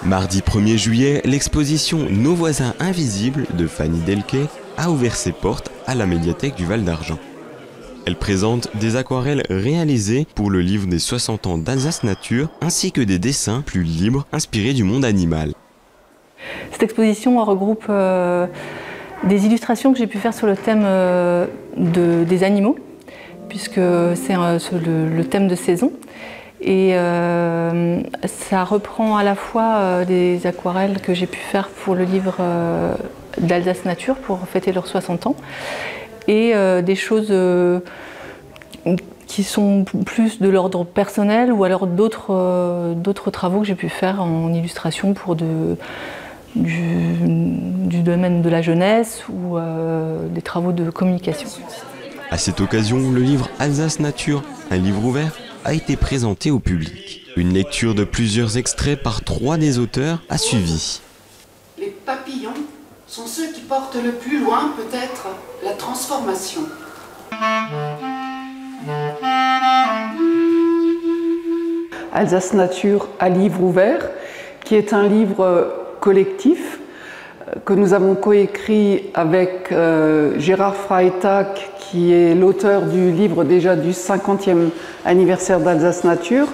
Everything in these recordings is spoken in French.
Mardi 1er juillet, l'exposition Nos voisins invisibles de Fanny Delquet a ouvert ses portes à la médiathèque du Val d'Argent. Elle présente des aquarelles réalisées pour le livre des 60 ans d'Alsace Nature, ainsi que des dessins plus libres inspirés du monde animal. Cette exposition regroupe des illustrations que j'ai pu faire sur le thème des animaux, puisque c'est le thème de saison. Et ça reprend à la fois des aquarelles que j'ai pu faire pour le livre d'Alsace Nature pour fêter leurs 60 ans et des choses qui sont plus de l'ordre personnel ou alors d'autres travaux que j'ai pu faire en illustration pour du domaine de la jeunesse ou des travaux de communication. À cette occasion, le livre Alsace Nature, un livre ouvert, a été présenté au public. Une lecture de plusieurs extraits par 3 des auteurs a suivi. Les papillons sont ceux qui portent le plus loin, peut-être, la transformation. Alsace Nature à livre ouvert, qui est un livre collectif que nous avons coécrit avec Gérard Freitag, qui est l'auteur du livre déjà du 50e anniversaire d'Alsace Nature,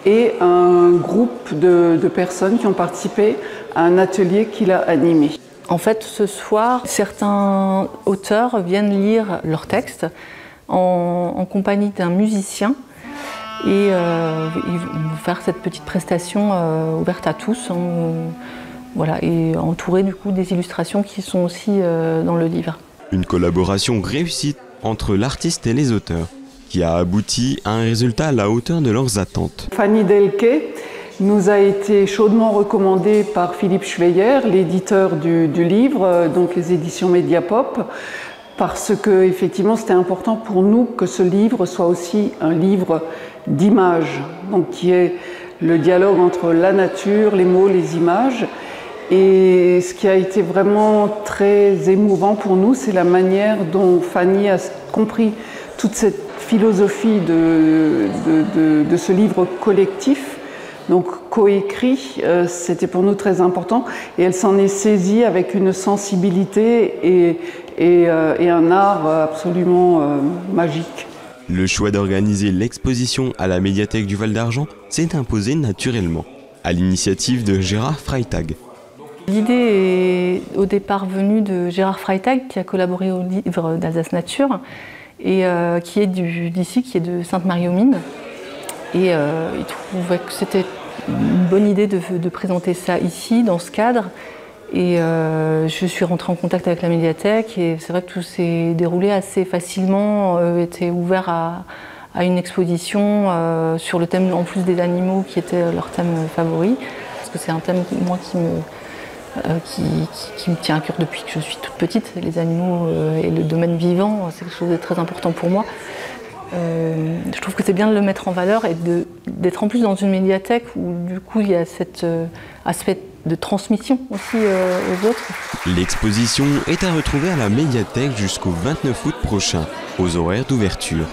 et un groupe de personnes qui ont participé à un atelier qu'il a animé. En fait, ce soir, certains auteurs viennent lire leurs textes en compagnie d'un musicien et ils vont faire cette petite prestation ouverte à tous. Voilà, et entouré du coup des illustrations qui sont aussi dans le livre. Une collaboration réussie entre l'artiste et les auteurs, qui a abouti à un résultat à la hauteur de leurs attentes. Fanny Delquet nous a été chaudement recommandée par Philippe Schweyer, l'éditeur du livre, donc les éditions Mediapop, parce que effectivement c'était important pour nous que ce livre soit aussi un livre d'images, donc qui est le dialogue entre la nature, les mots, les images. Et ce qui a été vraiment très émouvant pour nous, c'est la manière dont Fanny a compris toute cette philosophie de ce livre collectif, donc coécrit. C'était pour nous très important et elle s'en est saisie avec une sensibilité et un art absolument magique. Le choix d'organiser l'exposition à la médiathèque du Val d'Argent s'est imposé naturellement, à l'initiative de Gérard Freitag. L'idée est au départ venue de Gérard Freitag, qui a collaboré au livre d'Alsace Nature, et qui est d'ici, qui est de Sainte-Marie-aux-Mines. Et il trouvait que c'était une bonne idée de présenter ça ici, dans ce cadre. Et je suis rentrée en contact avec la médiathèque, et c'est vrai que tout s'est déroulé assez facilement, était ouvert à une exposition sur le thème, en plus des animaux, qui était leur thème favori. Parce que c'est un thème, moi, qui me tient à cœur depuis que je suis toute petite. Les animaux et le domaine vivant, c'est quelque chose de très important pour moi. Je trouve que c'est bien de le mettre en valeur et d'être en plus dans une médiathèque où du coup il y a cet aspect de transmission aussi aux autres. L'exposition est à retrouver à la médiathèque jusqu'au 29 août prochain, aux horaires d'ouverture.